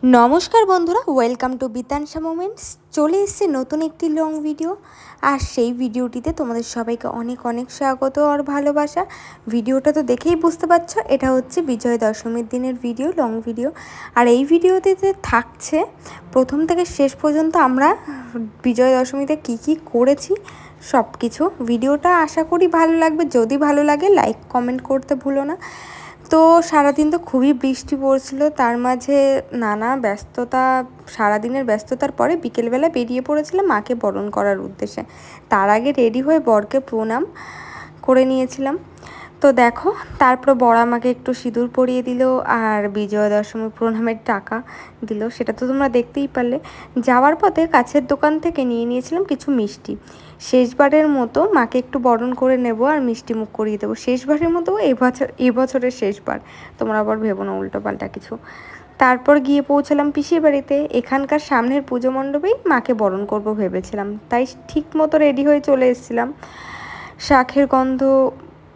नमस्कार बंधुरा welcome to बितानशा moments चले एसेছে नतून एकटी लंग भिडियो और सेई भिडियोटीते तोमादेर सबाइके अनेक अनेक स्वागत और भालोबासा। भिडियोटा तो देखेई बुझते पारछो एटा होच्छे विजय दशमीर दिनेर भिडियो लंग भिडियो और एई भिडियोते थाकছে प्रथम थेके शेष पर्यन्त आमरा विजय दशमीते की करेछि सबकिछु। भिडियोटा आशा करी भालो लागबे, जदि भालो लागे लाइक कमेंट करते भुलो ना। तो सारा दिन तो खूब बृष्टि पड़छिलो, तार माझे नाना व्यस्तता सारा दिनेर व्यस्ततार परे बिकेल बेला बेरिये पड़ेछिलाम माके बरण करार उद्देश्ये। तार आगे रेडी हये बरके प्रणाम करे नियेछिलाम। तो देखो तारपर बड़ आमाके एकटु सिঁদুর परिয়ে दिल और विजय दशमी प्रणामेर टाका दिल, सेटा तो तोमरा देखतेई पारले। जाওয়ার पथे काछेर दोकान थेके निये नियेछिलाम किछु मिष्टि, शेषबारेर मतो माके एकटु बरण करे नेब और मिष्टि मुख करिয়ে देब। शेषबारेर मतो এবছরের शेषबार, तोमरा आबार भेबो ना उल्टो पाल्टा किछु। तारपर गिये पौঁছালাম पिसिर बाड़ीते। एखानकार सामनेर पुजो मण्डपेई माके बरण करब भेबेछिलाम, ताई ठीक मतो रेडी हये चले एसेछिलाम। शाखेर गन्ध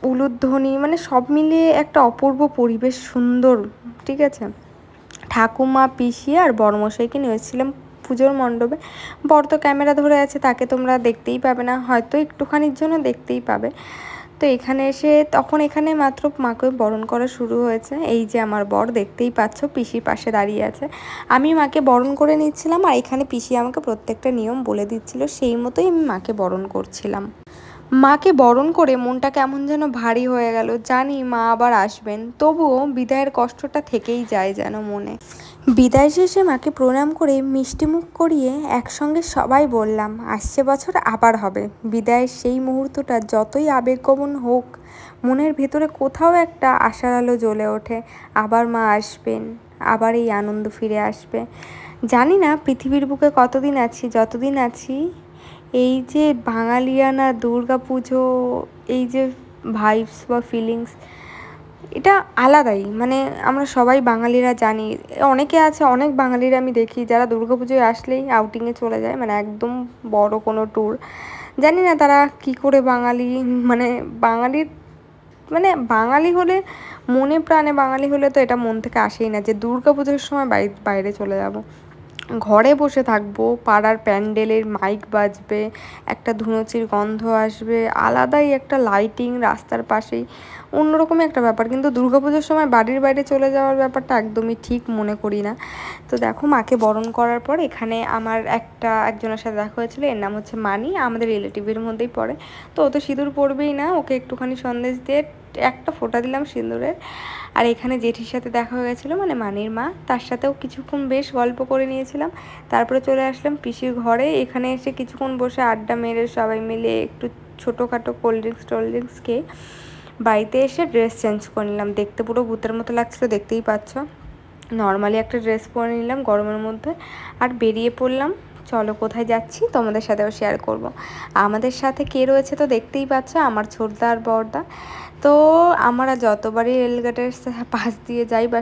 उलुध्वनि माने सब मिलिए एक अपूर्व परिवेश, सुंदर। ठीक है, ठाकुमा पिसी और बड़मशाइके निये एसेछिलाम पुजोर मण्डपे। बड़ तो क्यामेरा धरे आछे, ताके तोमरा देखतेई पाबे ना, हयतो एकटुखानिर जोन्नो देखतेई पाबे। तो एखाने एसे तखन एखाने मात्र माके बरण करा शुरू हयेछे। एई जे आमार बर देखतेई पाচ্ছো पिसिर पाशे दाঁড়িয়ে আছে। आमी माके बरण करे निচ্ছিলাম আর এখানে পিসি আমাকে প্রত্যেকটা নিয়ম বলে দিচ্ছিল, সেই মতোই আমি মাকে বরণ করছিলাম। মাকে বরণ করে মনটা কেমন যেন ভারী হয়ে গেল। জানি মা আবার আসবেন, তবুও বিদায়ের কষ্টটা থেকেই যায় যেন মনে। বিদায় শেষে মাকে প্রণাম করে মিষ্টিমুখ করিয়ে একসঙ্গে সবাই বললাম আসছে বছর আবার হবে। বিদায়ের সেই মুহূর্তটা যতই আবেগগমন হোক, মনের ভেতরে কোথাও একটা আশার আলো জ্বলে ওঠে। আবার মা আসবেন, আবার এই আনন্দ ফিরে আসবে। জানি না পৃথিবীর বুকে কতদিন আছি, যতদিন আছি এই যে বাঙালিয়ানা দুর্গা পুজো, এই যে ভাইবস বা ফিলিংস, এটা আলাদাই। মানে আমরা সবাই বাঙালিরা জানি, অনেকে আছে অনেক বাঙালিরা আমি দেখি যারা দুর্গা পুজোয় আসলেই আউটিংয়ে চলে যায়, মানে একদম বড় কোনো ট্যুর। জানি না তারা কি করে বাঙালি, মানে বাঙালির মানে বাঙালি হলে মনে প্রাণে বাঙালি হলে তো এটা মন থেকে আসেই না যে দুর্গা পুজোর সময় বাইরে চলে যাব। ঘরে বসে থাকবো, পাড়ার প্যান্ডেলের মাইক বাজবে, একটা ধুনুচির গন্ধ আসবে, আলাদাই একটা লাইটিং রাস্তার পাশেই, অন্যরকমই একটা ব্যাপার। কিন্তু দুর্গাপুজোর সময় বাড়ির বাইরে চলে যাওয়ার ব্যাপারটা একদমই ঠিক মনে করি না। তো দেখো মাকে বরণ করার পর এখানে আমার একজনের সাথে দেখা হয়েছিল, এর নাম হচ্ছে মানি, আমাদের রিলেটিভের মধ্যেই পড়ে। তো ও তো সিঁদুর পরবেই না, ওকে একটুখানি সন্দেশ দিয়ে একটা ফোঁটা দিলাম সিঁদুরের। আর এখানে জেঠির সাথে দেখা হয়ে গেছিলো, মানে মানির মা, তার সাথেও কিছুক্ষণ বেশ গল্প করে নিয়েছিলাম। তারপরে চলে আসলাম পিসির ঘরে। এখানে এসে কিছুক্ষণ বসে আড্ডা মেরে সবাই মিলে একটু ছোটোখাটো কোল্ড ড্রিঙ্কস খেয়ে বাড়িতে এসে ড্রেস চেঞ্জ করে নিলাম। দেখতে পুরো ভূতের মতো লাগছিলো, দেখতেই পাচ্ছ। নর্মালি একটা ড্রেস পরে নিলাম গরমের মধ্যে আর বেরিয়ে পড়লাম। চলো কোথায় যাচ্ছি তোমাদের সাথেও শেয়ার করব। আমাদের সাথে কে রয়েছে তো দেখতেই পাচ্ছ, আমার ছোটদা আর বড়দা। তো আমরা যতবারই রেলগেটের পাশ দিয়ে যাই বা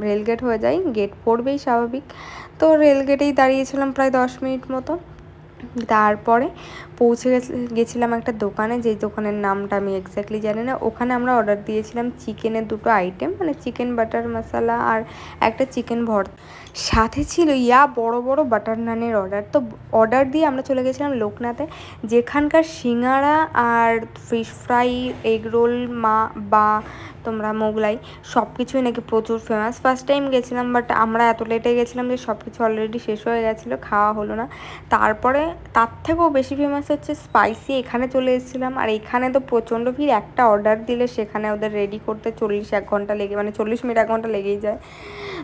রেলগেট হয়ে যাই, গেট পড়বেই স্বাভাবিক। তো রেলগেটেই দাঁড়িয়েছিলাম প্রায় 10 মিনিট মতো। তারপরে পৌঁছে গেছিলাম একটা দোকানে, যেই দোকানের নামটা আমি এক্স্যাক্টলি জানি না। ওখানে আমরা অর্ডার দিয়েছিলাম চিকেনের 2টো আইটেম, মানে চিকেন বাটার মশলা আর একটা চিকেন ভর্তা, সাথে ছিল বড় বড় বাটার নানের অর্ডার। তো অর্ডার দিয়ে আমরা চলে গেছিলাম লোকনাথে, যেখানকার সিঙ্গাড়া আর ফিশ ফ্রাই, এগ রোল বা তোমরা মোগলাই সব কিছুই নাকি প্রচুর ফেমাস। ফার্স্ট টাইম গেছিলাম, বাট আমরা এত লেটে গেছিলাম যে সব কিছু অলরেডি শেষ হয়ে গেছিলো, খাওয়া হলো না। তারপরে তার থেকেও বেশি ফেমাস হচ্ছে স্পাইসি। এখানে চলে এসেছিলাম, আর এখানে তো প্রচণ্ড ভিড়। একটা অর্ডার দিলে সেখানে ওদের রেডি করতে 40 ঘন্টা লেগে, মানে 40 মিনিট 1 ঘন্টা লেগেই যায়।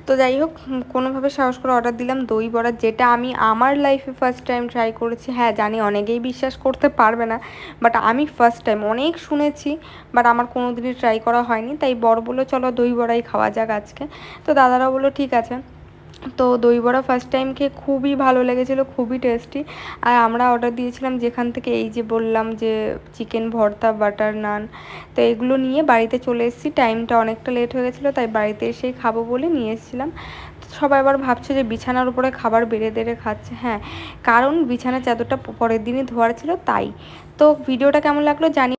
তো যাই হোক, কোনোভাবে সাহস করে অর্ডার দিলাম দই বড়া, যেটা আমি আমার লাইফে ফার্স্ট টাইম ট্রাই করেছি। হ্যাঁ জানি অনেকেই বিশ্বাস করতে পারবে না, বাট আমি ফার্স্ট টাইম, অনেক শুনেছি বাট আমার কোনো দিনই ট্রাই করা হয়নি। তাই বড় বললো চলো দই বড়াই খাওয়া যাক আজকে। তো দাদারা বললো ঠিক আছে। তো দই বড়া ফার্স্ট টাইম খেয়ে খুবই ভালো লেগেছিলো, খুবই টেস্টি। আর আমরা অর্ডার দিয়েছিলাম যেখান থেকে এই যে বললাম যে চিকেন ভর্তা, বাটার নান। তো এগুলো নিয়ে বাড়িতে চলে এসেছি। টাইমটা অনেকটা লেট হয়ে গেছিলো, তাই বাড়িতে এসেই খাবো বলে নিয়ে এসেছিলাম। সবাই আবার ভাবছে যে বিছানার উপরে খাবার বেড়ে দেড়ে খাচ্ছে। হ্যাঁ, কারণ বিছানার চাদরটা পরের দিনই ধোয়ার ছিল তাই। তো ভিডিওটা কেমন লাগলো জানি।